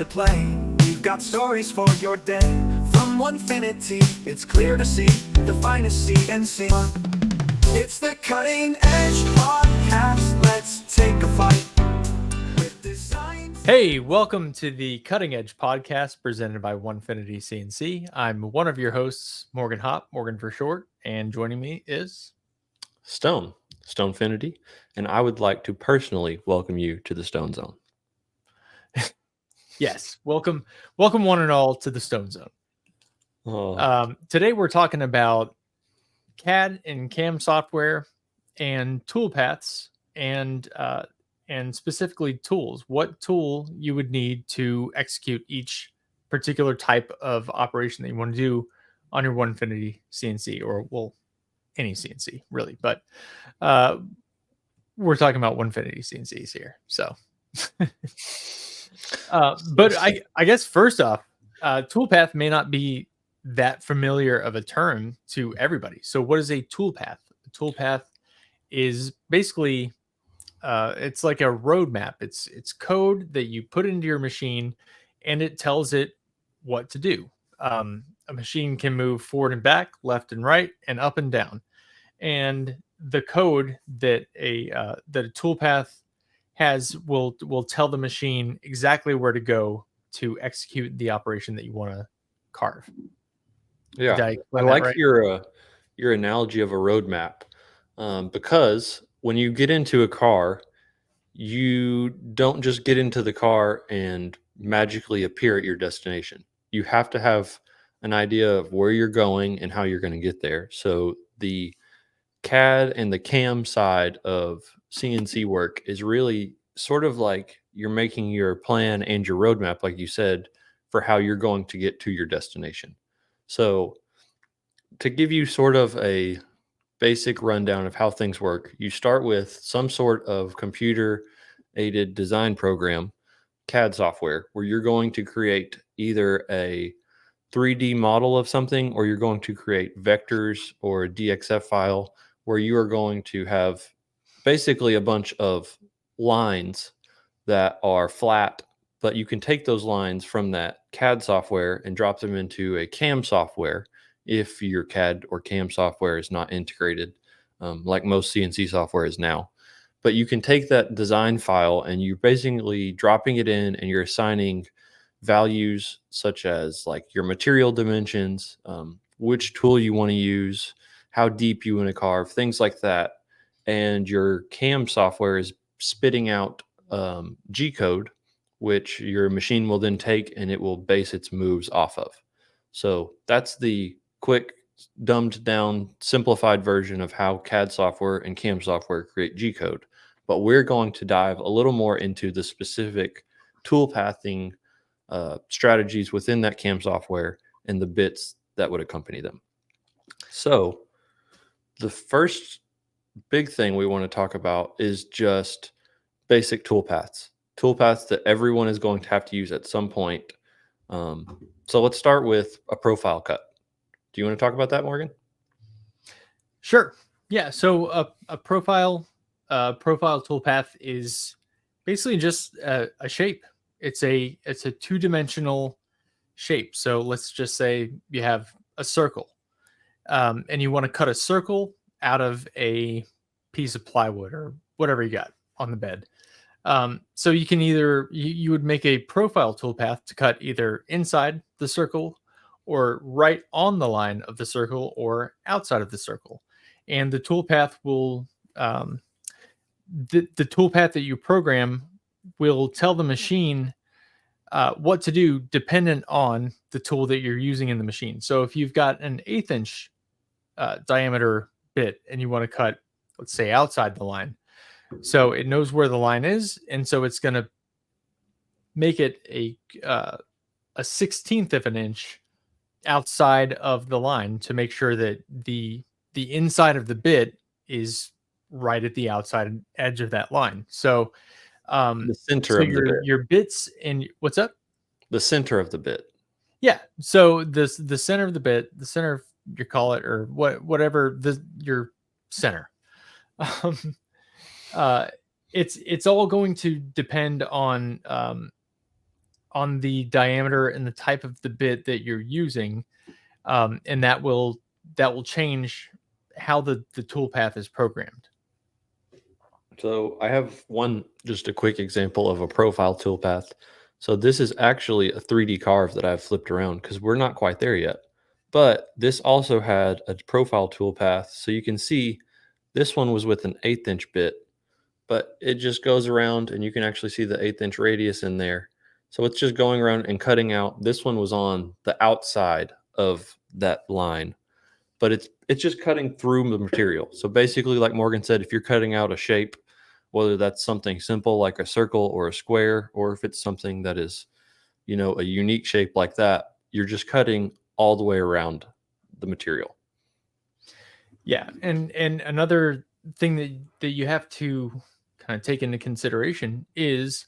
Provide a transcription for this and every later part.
play. We've got stories for your day. From Onefinity, it's clear to see the finest CNC. It's the Cutting Edge Podcast. Let's take a flight with design. Hey, welcome to the Cutting Edge Podcast presented by Onefinity CNC. I'm one of your hosts, Morgan Hopp, Morgan for short, and joining me is Stonefinity, and I would like to personally welcome you to the Stone Zone. Yes, welcome one and all to the Stone Zone. Today we're talking about CAD and CAM software and toolpaths and specifically tools. What tool you would need to execute each particular type of operation that you want to do on your Onefinity CNC, or well, any CNC really, but we're talking about Onefinity CNCs here. So, but I guess first off, toolpath may not be that familiar of a term to everybody. So what is a toolpath? A toolpath is basically it's like a roadmap. It's code that you put into your machine and it tells it what to do. A machine can move forward and back, left and right, and up and down. And the code that a toolpath has will tell the machine exactly where to go to execute the operation that you want to carve. Yeah, I like right? your analogy of a roadmap, because when you get into a car, you don't just get into the car and magically appear at your destination. You have to have an idea of where you're going and how you're going to get there. So the CAD and the CAM side of CNC work is really sort of like you're making your plan and your roadmap, like you said, for how you're going to get to your destination. So to give you sort of a basic rundown of how things work, you start with some sort of computer aided design program, CAD software, where you're going to create either a 3D model of something, or you're going to create vectors or a DXF file where you are going to have basically a bunch of lines that are flat, but you can take those lines from that CAD software and drop them into a CAM software if your CAD or CAM software is not integrated, like most CNC software is now. But you can take that design file and you're basically dropping it in and you're assigning values such as like your material dimensions, which tool you want to use, how deep you want to carve, things like that. And your CAM software is spitting out G code, which your machine will then take and it will base its moves off of. So that's the quick, dumbed down, simplified version of how CAD software and CAM software create G code. But we're going to dive a little more into the specific tool pathing strategies within that CAM software and the bits that would accompany them. So the first big thing we want to talk about is just basic toolpaths that everyone is going to have to use at some point. So let's start with a profile cut. Do you want to talk about that, Morgan? Sure. Yeah. So a profile toolpath is basically just a shape. It's a two-dimensional shape. So let's just say you have a circle, and you want to cut a circle out of a piece of plywood or whatever you got on the bed. So you can either you would make a profile toolpath to cut either inside the circle or right on the line of the circle or outside of the circle. And the toolpath will the toolpath that you program will tell the machine what to do dependent on the tool that you're using in the machine. So if you've got an 1/8 inch diameter bit and you want to cut, let's say, outside the line, so it knows where the line is, and so it's going to make it a 1/16 of an inch outside of the line to make sure that the inside of the bit is right at the outside edge of that line. So the center of the bit. Your bits and what's up? The center of the bit. Yeah. So the center of the bit, the center, you call it, or whatever your center. It's all going to depend on on the diameter and the type of the bit that you're using, and that will change how the toolpath is programmed. So I have just a quick example of a profile toolpath. So this is actually a 3D carve that I've flipped around because we're not quite there yet. But this also had a profile toolpath. So you can see this one was with an 1/8 inch bit, but it just goes around and you can actually see the 1/8 inch radius in there. So it's just going around and cutting out. This one was on the outside of that line, but it's just cutting through the material. So basically, like Morgan said, if you're cutting out a shape, whether that's something simple like a circle or a square, or if it's something that is, a unique shape like that, you're just cutting all the way around the material. Yeah, and another thing that you have to kind of take into consideration is,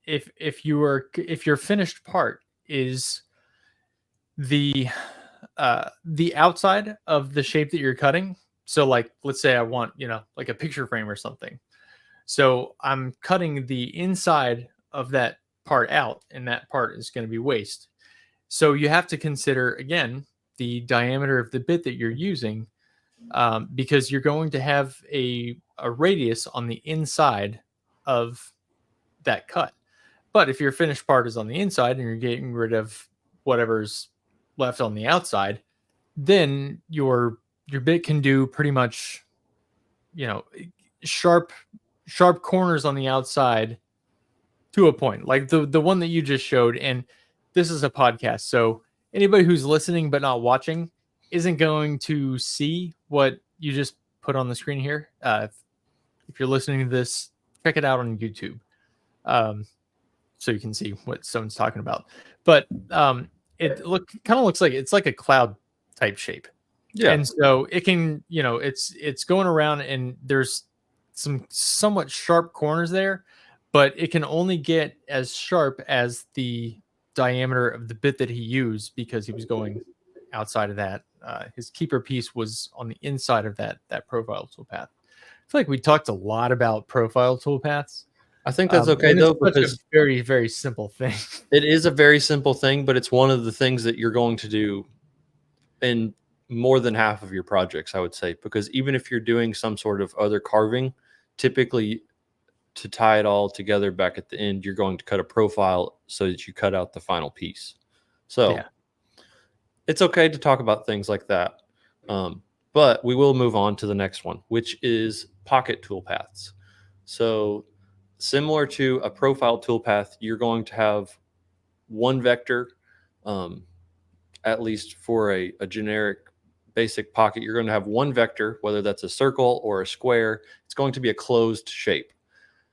if your finished part is the outside of the shape that you're cutting. So like, let's say I want, like a picture frame or something. So I'm cutting the inside of that part out, and that part is going to be waste. So you have to consider, again, the diameter of the bit that you're using, because you're going to have a radius on the inside of that cut. But if your finished part is on the inside and you're getting rid of whatever's left on the outside, then your bit can do pretty much, sharp corners on the outside to a point, like the one that you just showed. And this is a podcast, so anybody who's listening but not watching isn't going to see what you just put on the screen here. If you're listening to this, check it out on YouTube, so you can see what someone's talking about. But it kind of looks like it's like a cloud type shape. Yeah. And so it can, it's going around, and there's some somewhat sharp corners there, but it can only get as sharp as the diameter of the bit that he used, because he was going outside of that. His keeper piece was on the inside of that profile toolpath. I feel like we talked a lot about profile toolpaths. I think that's okay, though, because it's a very, very simple thing. It is a very simple thing, but it's one of the things that you're going to do in more than half of your projects, I would say, because even if you're doing some sort of other carving, typically to tie it all together back at the end, you're going to cut a profile so that you cut out the final piece. So yeah, it's okay to talk about things like that. But we will move on to the next one, which is pocket toolpaths. So similar to a profile toolpath, you're going to have one vector, at least for a generic basic pocket. You're going to have one vector, whether that's a circle or a square. It's going to be a closed shape.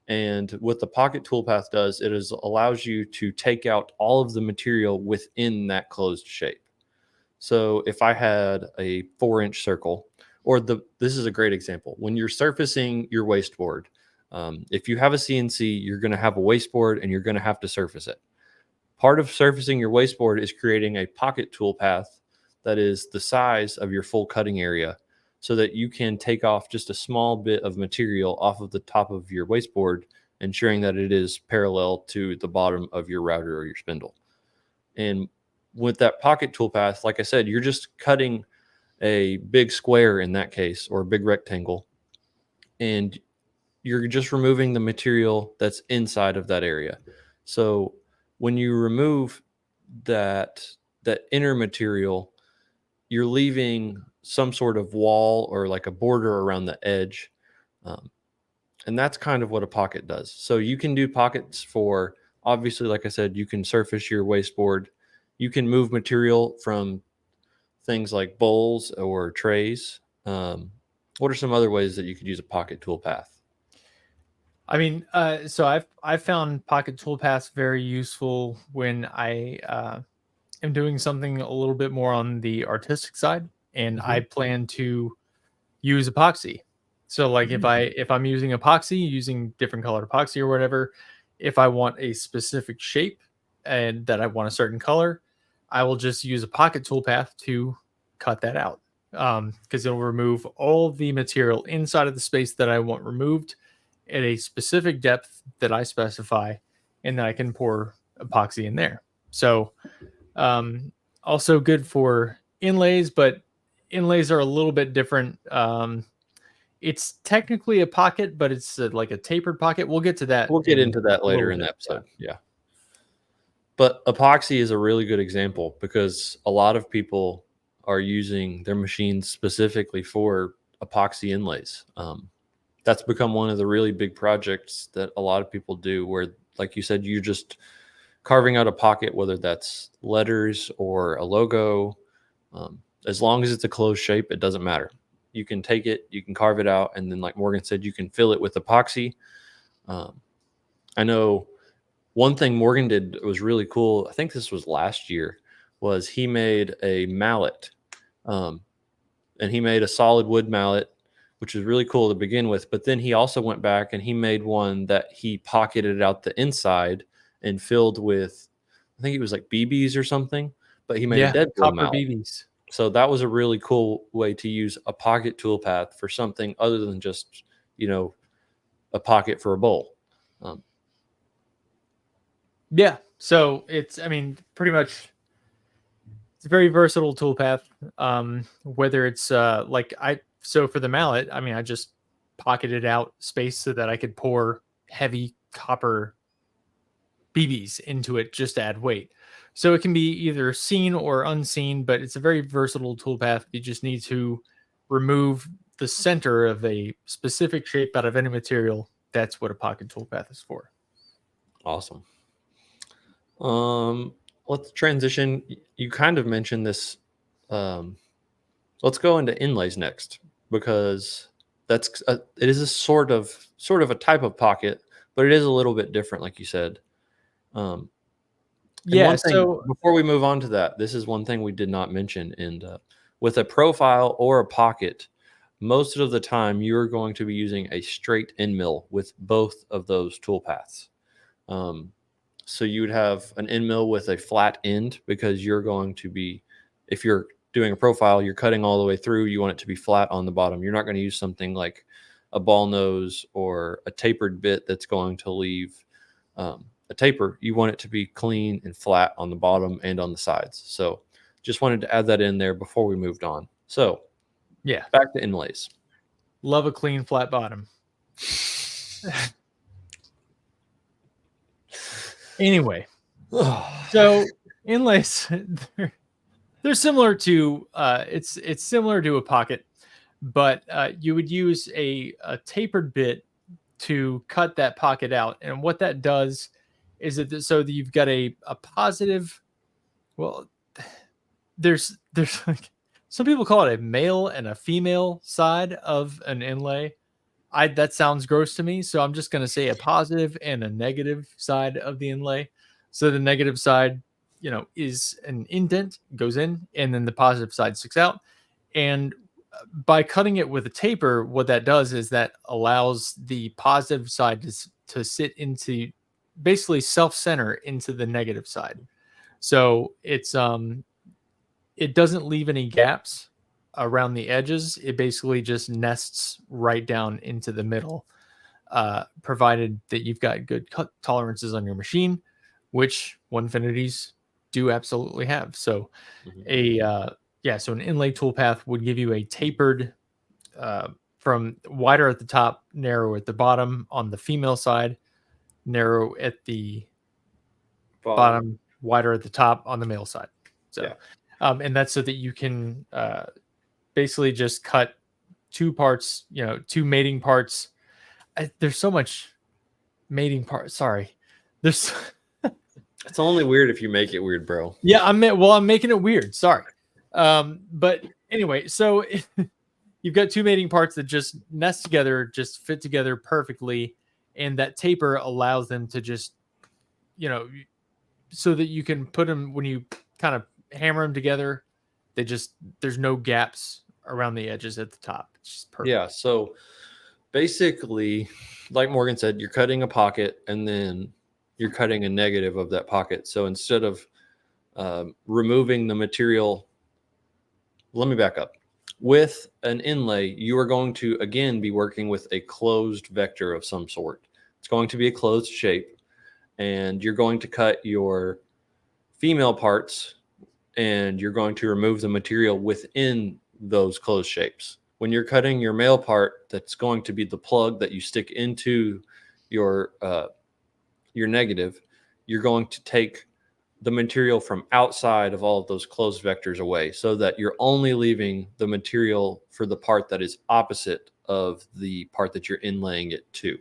And what the pocket toolpath does, allows you to take out all of the material within that closed shape. So if I had a 4-inch circle, this is a great example. When you're surfacing your wasteboard, if you have a CNC, you're going to have a wasteboard and you're going to have to surface it. Part of surfacing your wasteboard is creating a pocket toolpath that is the size of your full cutting area, so that you can take off just a small bit of material off of the top of your wasteboard, ensuring that it is parallel to the bottom of your router or your spindle. And with that pocket toolpath, like I said, you're just cutting a big square in that case, or a big rectangle, and you're just removing the material that's inside of that area. So when you remove that inner material, you're leaving some sort of wall or like a border around the edge. And that's kind of what a pocket does. So you can do pockets for, obviously, like I said, you can surface your wasteboard. You can move material from things like bowls or trays. What are some other ways that you could use a pocket toolpath? I mean, so I've found pocket toolpaths very useful when I am doing something a little bit more on the artistic side, and I plan to use epoxy. So like if I'm using epoxy, using different colored epoxy or whatever, if I want a specific shape and that I want a certain color, I will just use a pocket toolpath to cut that out, because it'll remove all the material inside of the space that I want removed at a specific depth that I specify, and then I can pour epoxy in there. So also good for inlays, but inlays are a little bit different. It's technically a pocket, but it's like a tapered pocket. We'll get to that. We'll get into that later in the episode. Yeah. But epoxy is a really good example because a lot of people are using their machines specifically for epoxy inlays. That's become one of the really big projects that a lot of people do where, like you said, you're just carving out a pocket, whether that's letters or a logo. As long as it's a closed shape, it doesn't matter. You can take it, you can carve it out, and then like Morgan said, you can fill it with epoxy. I know one thing Morgan did was really cool. I think this was last year, was he made a mallet. And he made a solid wood mallet, which was really cool to begin with. But then he also went back and he made one that he pocketed out the inside and filled with, I think it was like BBs or something, but he made a Deadpool mallet. BBs. So that was a really cool way to use a pocket toolpath for something other than just, a pocket for a bowl. Yeah. So it's, pretty much it's a very versatile toolpath. Whether it's so for the mallet, I just pocketed out space so that I could pour heavy copper BBs into it just to add weight. So it can be either seen or unseen, but it's a very versatile toolpath. You just need to remove the center of a specific shape out of any material. That's what a pocket toolpath is for. Awesome. Let's transition. You kind of mentioned this. Let's go into inlays next, because it is a sort of a type of pocket, but it is a little bit different, like you said. So before we move on to that, this is one thing we did not mention. And with a profile or a pocket, most of the time you're going to be using a straight end mill with both of those toolpaths. So you would have an end mill with a flat end because you're going to be, if you're doing a profile, you're cutting all the way through, you want it to be flat on the bottom. You're not going to use something like a ball nose or a tapered bit that's going to leave a taper. You want it to be clean and flat on the bottom and on the sides. So just wanted to add that in there before we moved on. So yeah, back to inlays. Love a clean flat bottom. Anyway, so inlays, they're similar to it's similar to a pocket, but you would use a tapered bit to cut that pocket out. And what that does is that so that you've got a positive, well, there's like, some people call it a male and a female side of an inlay. That sounds gross to me, so I'm just going to say a positive and a negative side of the inlay. So the negative side, is an indent, goes in, and then the positive side sticks out. And by cutting it with a taper, what that does is that allows the positive side to sit into, basically self-center into the negative side. So it's it doesn't leave any gaps around the edges. It basically just nests right down into the middle, provided that you've got good cut tolerances on your machine, which Onefinities do absolutely have. So so an inlay toolpath would give you a tapered, from wider at the top, narrow at the bottom on the female side, narrow at the bottom, wider at the top on the male side. So, and that's so that you can basically just cut two parts, two mating parts. There's so much mating part. Sorry. There's. It's only weird if you make it weird, bro. Yeah, I'm making it weird. Sorry. But anyway, so you've got two mating parts that just nest together, just fit together perfectly. And that taper allows them to just, so that you can put them, when you kind of hammer them together, there's no gaps around the edges at the top. It's just perfect. Yeah. So basically, like Morgan said, you're cutting a pocket and then you're cutting a negative of that pocket. So instead of removing the material, let me back up. With an inlay, you are going to, again, be working with a closed vector of some sort. It's going to be a closed shape. and you're going to cut your female parts, and you're going to remove the material within those closed shapes. When you're cutting your male part, that's going to be the plug that you stick into your negative. You're going to take the material from outside of all of those closed vectors away, so that you're only leaving the material for the part that is opposite of the part that you're inlaying it to.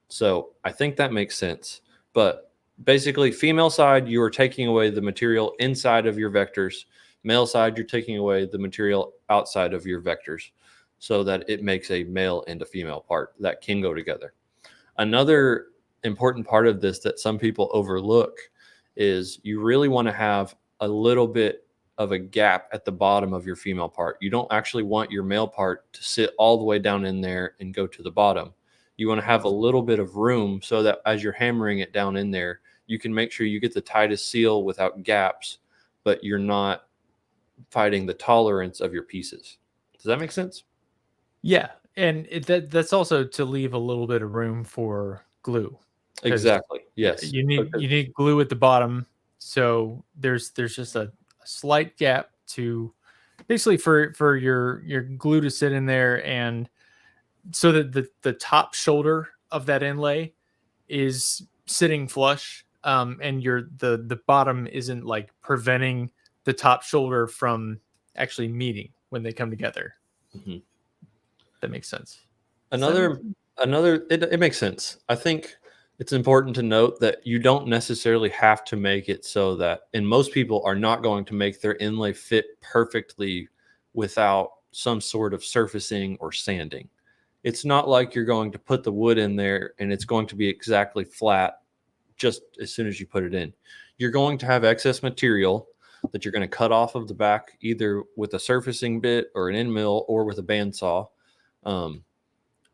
So I think that makes sense. But basically, female side, you are taking away the material inside of your vectors. Male side, you're taking away the material outside of your vectors, so that it makes a male and a female part that can go together. Another important part of this that some people overlook is you really want to have a little bit of a gap at the bottom of your female part. You don't actually want your male part to sit all the way down in there and go to the bottom. You want to have a little bit of room so that as you're hammering it down in there, you can make sure you get the tightest seal without gaps, but you're not fighting the tolerance of your pieces. Does that make sense? Yeah. And that's also to leave a little bit of room for glue. Exactly. Yes. You need glue at the bottom. So there's just a slight gap to basically for your glue to sit in there, and so that the top shoulder of that inlay is sitting flush, and the bottom isn't like preventing the top shoulder from actually meeting when they come together. Mm-hmm. That makes sense. It makes sense. I think it's important to note that you don't necessarily have to make it so that, and most people are not going to make their inlay fit perfectly without some sort of surfacing or sanding. It's not like you're going to put the wood in there and it's going to be exactly flat just as soon as you put it in. You're going to have excess material that you're going to cut off of the back, either with a surfacing bit or an end mill or with a bandsaw.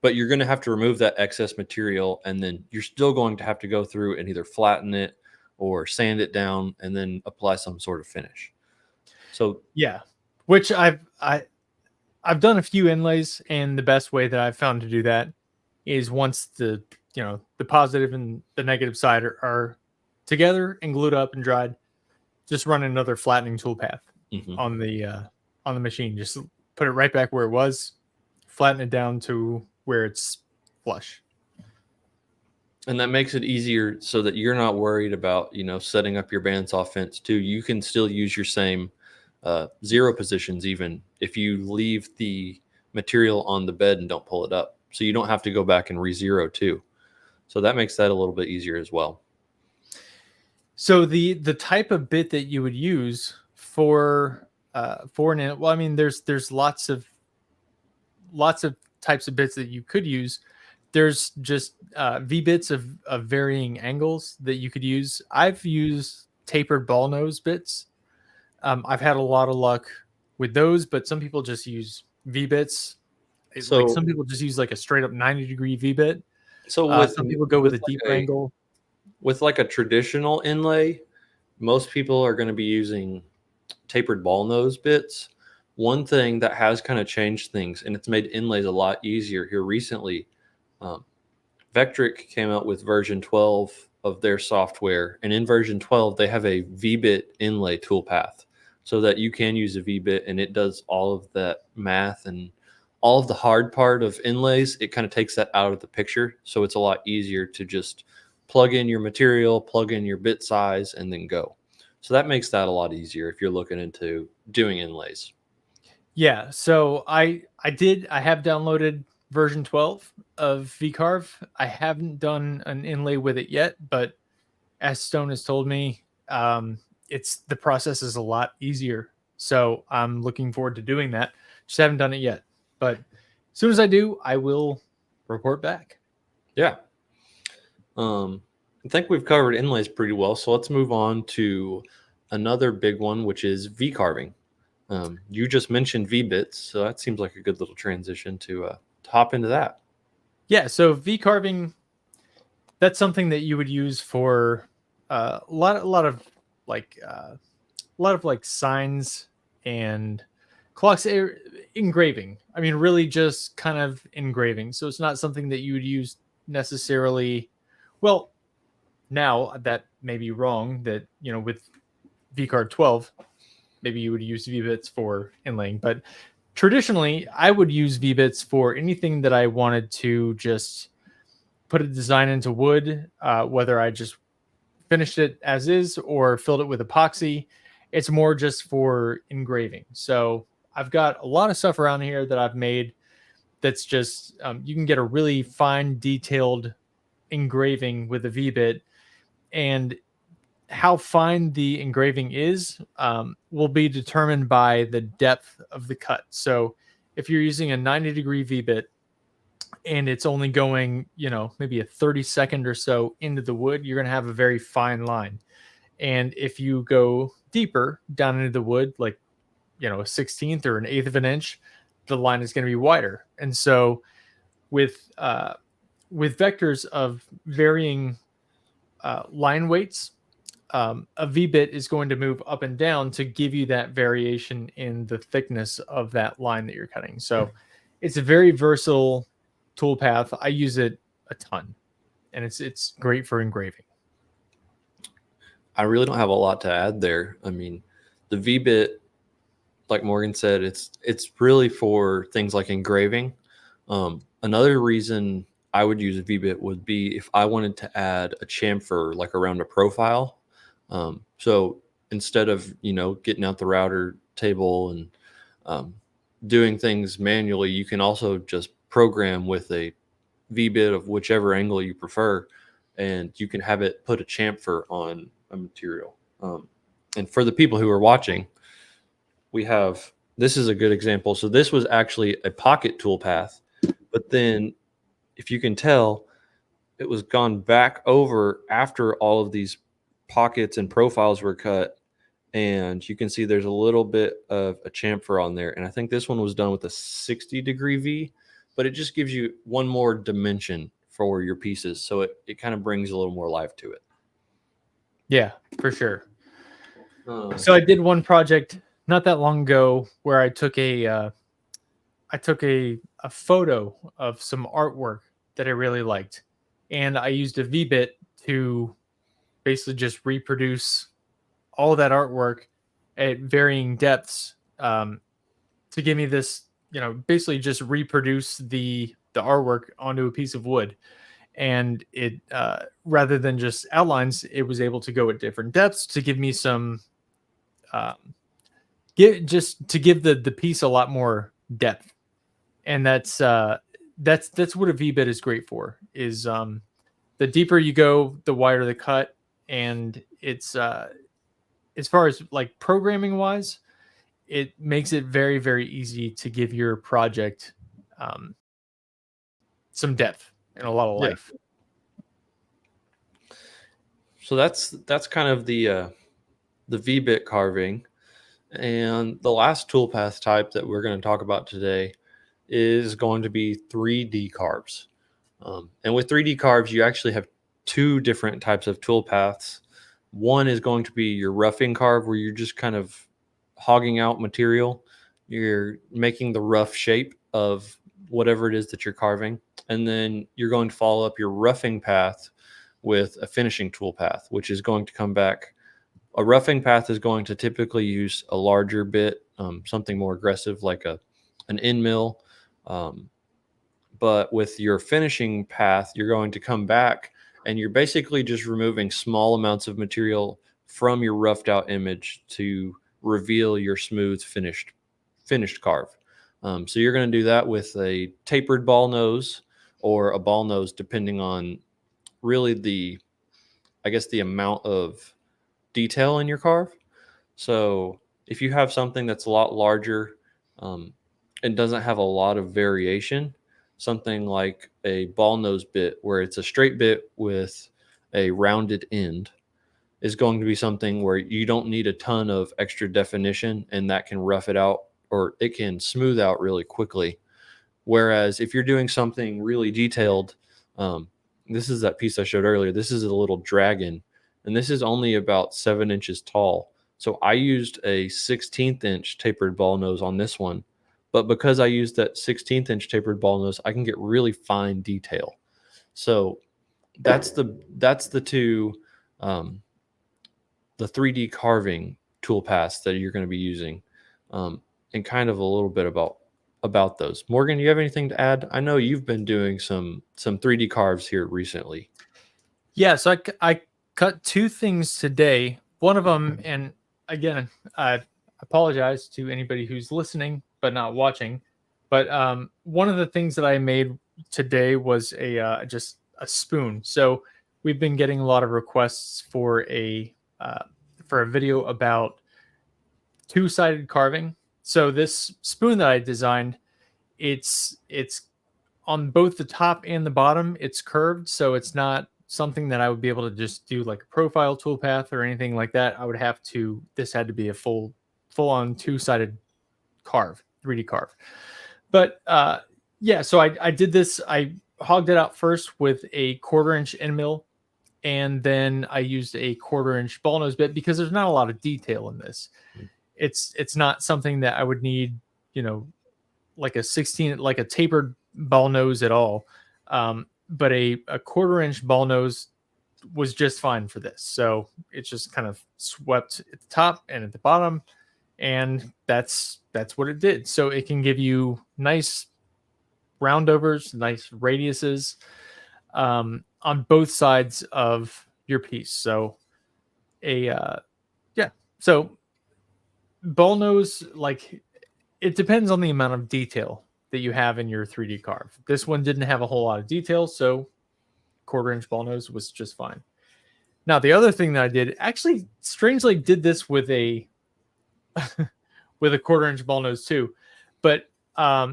But you're going to have to remove that excess material, and then you're still going to have to go through and either flatten it or sand it down and then apply some sort of finish. So yeah, which I've done a few inlays, and the best way that I've found to do that is once the positive and the negative side are together and glued up and dried, just run another flattening toolpath on the machine. Just put it right back where it was, flatten it down to where it's flush. And that makes it easier so that you're not worried about, setting up your bandsaw fence too. You can still use your same zero positions even if you leave the material on the bed and don't pull it up. So you don't have to go back and re-zero too. So that makes that a little bit easier as well. So the type of bit that you would use for an, well, I mean, there's lots of types of bits that you could use. There's just V bits of varying angles that you could use. I've used tapered ball nose bits. I've had a lot of luck with those, but some people just use V bits. So like some people just use like a straight up 90-degree V bit. So some people go with a deeper angle. With like a traditional inlay, most people are going to be using tapered ball nose bits. One thing that has kind of changed things, and it's made inlays a lot easier here recently, Vectric came out with version 12 of their software, and in version 12 they have a V-bit inlay toolpath, so that you can use a V-bit and it does all of that math and all of the hard part of inlays. It kind of takes that out of the picture, so it's a lot easier to just plug in your material, plug in your bit size, and then go. So that makes that a lot easier if you're looking into doing inlays. Yeah, so I have downloaded version 12 of VCarve. I haven't done an inlay with it yet, but as Stone has told me, the process is a lot easier. So I'm looking forward to doing that. Just haven't done it yet, but as soon as I do, I will report back. Yeah. I think we've covered inlays pretty well, so let's move on to another big one, which is V carving. You just mentioned V-bits, so that seems like a good little transition to hop into that. Yeah, so V carving, that's something that you would use for a lot of signs and clocks, engraving. I mean, really just kind of engraving. So it's not something that you would use necessarily. Well, Now that may be wrong, that, with VCard 12, maybe you would use V-bits for inlaying, but traditionally I would use V-bits for anything that I wanted to just put a design into wood, whether I just finished it as is or filled it with epoxy. It's more just for engraving. So I've got a lot of stuff around here that I've made that's just, you can get a really fine, detailed engraving with a V-bit, and how fine the engraving is will be determined by the depth of the cut. So if you're using a 90-degree V-bit and it's only going, maybe a 30-second or so into the wood, you're going to have a very fine line. And if you go deeper down into the wood, like, a 16th or an eighth of an inch, the line is going to be wider. And so with vectors of varying line weights, a V-bit is going to move up and down to give you that variation in the thickness of that line that you're cutting. So it's a very versatile toolpath. I use it a ton, and it's great for engraving. I really don't have a lot to add there. I mean, the V-bit, like Morgan said, it's really for things like engraving. Another reason I would use a V-bit would be if I wanted to add a chamfer like around a profile. So instead of, getting out the router table and doing things manually, you can also just program with a V-bit of whichever angle you prefer, and you can have it put a chamfer on a material. And for the people who are watching, this is a good example. So this was actually a pocket toolpath, but then if you can tell, it was gone back over after all of these pockets and profiles were cut, and you can see there's a little bit of a chamfer on there. And I think this one was done with a 60-degree V, but it just gives you one more dimension for your pieces. So it kind of brings a little more life to it. Yeah, for sure. So I did one project not that long ago where I took a photo of some artwork that I really liked, and I used a V-bit to basically just reproduce all of that artwork at varying depths, to give me this, basically just reproduce the artwork onto a piece of wood. And it, rather than just outlines, it was able to go at different depths to give me some, just to give the piece a lot more depth. And that's what a V-bit is great for. Is the deeper you go, the wider the cut, and it's as far as like programming wise, it makes it very, very easy to give your project some depth and a lot of life. So that's kind of the V-bit carving. And the last toolpath type that we're going to talk about today is going to be 3D carves. And with 3D carves, you actually have two different types of toolpaths. One is going to be your roughing carve, where you're just kind of hogging out material. You're making the rough shape of whatever it is that you're carving. And then you're going to follow up your roughing path with a finishing toolpath, which is going to come back. A roughing path is going to typically use a larger bit, something more aggressive like an end mill. But with your finishing path, you're going to come back and you're basically just removing small amounts of material from your roughed out image to reveal your smooth finished carve. So you're going to do that with a tapered ball nose or a ball nose, depending on really the amount of detail in your carve. So if you have something that's a lot larger and doesn't have a lot of variation, something like a ball nose bit where it's a straight bit with a rounded end is going to be something where you don't need a ton of extra definition, and that can rough it out, or it can smooth out really quickly. Whereas if you're doing something really detailed, this is that piece I showed earlier. This is a little dragon, and this is only about 7 inches tall. So I used a 16th inch tapered ball nose on this one. But because I used that 16th inch tapered ball nose, I can get really fine detail. So that's the two, the 3D carving toolpaths that you're going to be using, and kind of a little bit about those. Morgan, you have anything to add? I know you've been doing some 3D carves here recently. Yeah, so I cut two things today. One of them, and again, I apologize to anybody who's listening but not watching. But one of the things that I made today was just a spoon. So we've been getting a lot of requests for a video about two-sided carving. So this spoon that I designed, it's on both the top and the bottom. It's curved, so it's not something that I would be able to just do like a profile toolpath or anything like that. I would have to. This had to be a full on two-sided carve, 3D carve. But yeah, so I did this. I hogged it out first with a 1/4-inch end mill, and then I used a 1/4-inch ball nose bit because there's not a lot of detail in this. It's not something that I would need, like a 16, like a tapered ball nose at all. But a 1/4-inch ball nose was just fine for this. So it's just kind of swept at the top and at the bottom, and that's what it did. So it can give you nice roundovers, nice radiuses on both sides of your piece. So so ball nose, like, it depends on the amount of detail that you have in your 3D carve. This one didn't have a whole lot of detail, so 1/4-inch ball nose was just fine. Now, the other thing that I did, actually strangely did this with a with a 1/4-inch ball nose too. But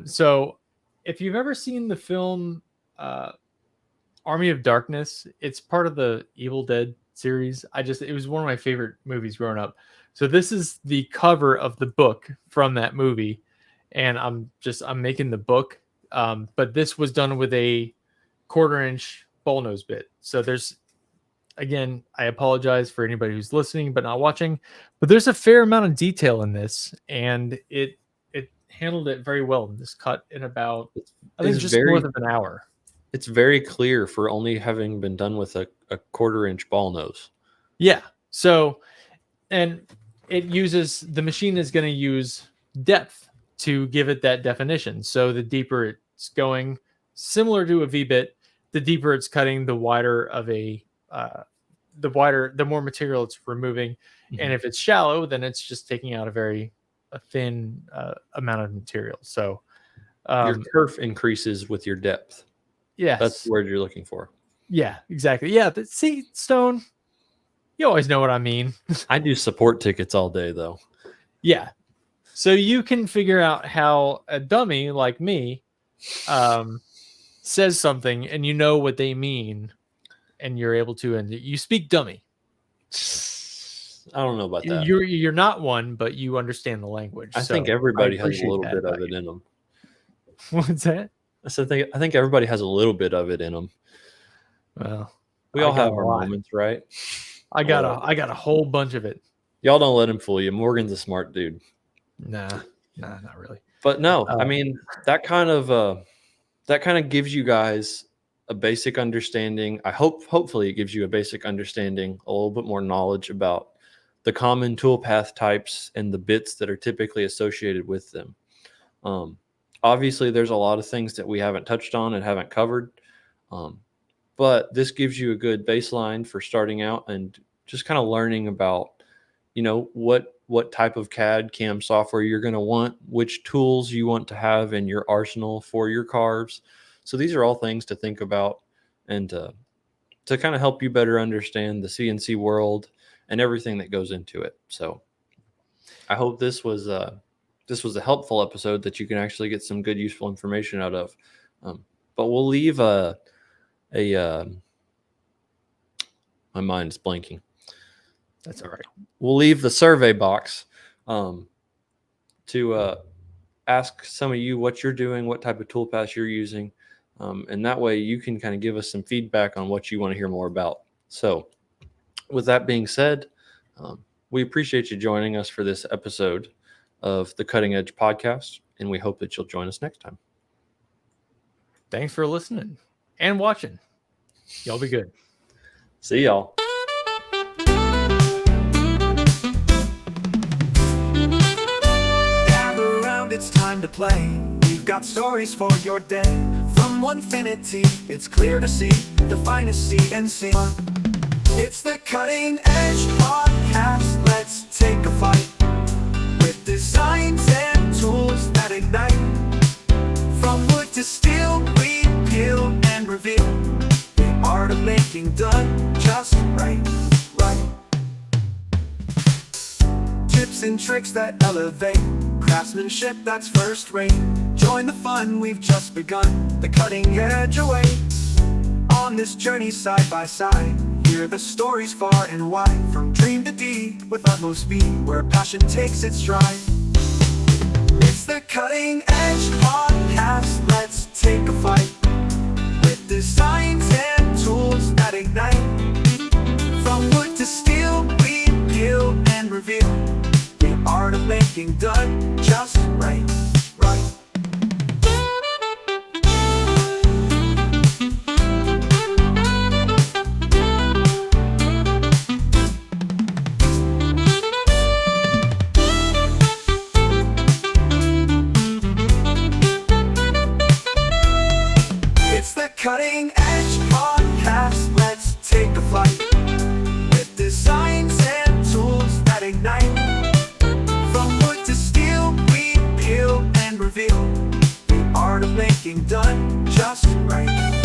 so if you've ever seen the film Army of Darkness, it's part of the Evil Dead series. It was one of my favorite movies growing up. So this is the cover of the book from that movie, and I'm making the book. But this was done with a 1/4-inch ball nose bit. So again, I apologize for anybody who's listening but not watching, but there's a fair amount of detail in this, and it handled it very well. This cut in about, I think, just north of an hour. It's very clear for only having been done with a 1/4-inch ball nose. Yeah. So, and the machine is going to use depth to give it that definition. So the deeper it's going, similar to a V-bit, the deeper it's cutting, the wider of the more material it's removing. Mm-hmm. And if it's shallow, then it's just taking out a thin amount of material. So your kerf increases with your depth. Yes. That's the word you're looking for. Yeah, exactly. Yeah. See, Stone, you always know what I mean. I do support tickets all day, though. Yeah. So you can figure out how a dummy like me says something, and you know what they mean, and you're able to, and you speak dummy. I don't know about that. You're not one, but you understand the language. I think everybody has a little bit of it in them. What's that? I think everybody has a little bit of it in them. Well, we all have our moments, right? I got a whole bunch of it. Y'all don't let him fool you. Morgan's a smart dude. Nah, not really. But no, I mean, that kind of gives you guys a basic understanding. Hopefully it gives you a basic understanding, a little bit more knowledge about the common toolpath types and the bits that are typically associated with them. Obviously, there's a lot of things that we haven't touched on and haven't covered, but this gives you a good baseline for starting out and just kind of learning about, what type of CAM software you're going to want, which tools you want to have in your arsenal for your carves. So these are all things to think about and to kind of help you better understand the CNC world and everything that goes into it. So I hope this was a helpful episode that you can actually get some good, useful information out of. But we'll leave my mind's blanking. That's all right. We'll leave the survey box to ask some of you what you're doing, what type of toolpaths you're using. And that way you can kind of give us some feedback on what you want to hear more about. So with that being said, we appreciate you joining us for this episode of the Cutting Edge Podcast, and we hope that you'll join us next time. Thanks for listening and watching. Y'all be good. See y'all. Gather around, it's time to play. We've got stories for your day. From Onefinity, it's clear to see the finest CNC. It's the cutting edge podcast. Let's take a flight with designs and tools that ignite. From wood to steel, we peel and reveal the art of making done just right. Tips and tricks that elevate craftsmanship that's first rate. Join the fun, we've just begun. The cutting edge awaits. On this journey side by side, hear the stories far and wide. From dream to deed with utmost speed, where passion takes its stride. It's the cutting edge podcast. Let's take a flight with designs and tools that ignite. From wood to steel, we peel and reveal the art of making done just right. It's the cutting edge podcast. Let's take a flight with designs and tools that ignite. From wood to steel, we peel and reveal the art of making done just right.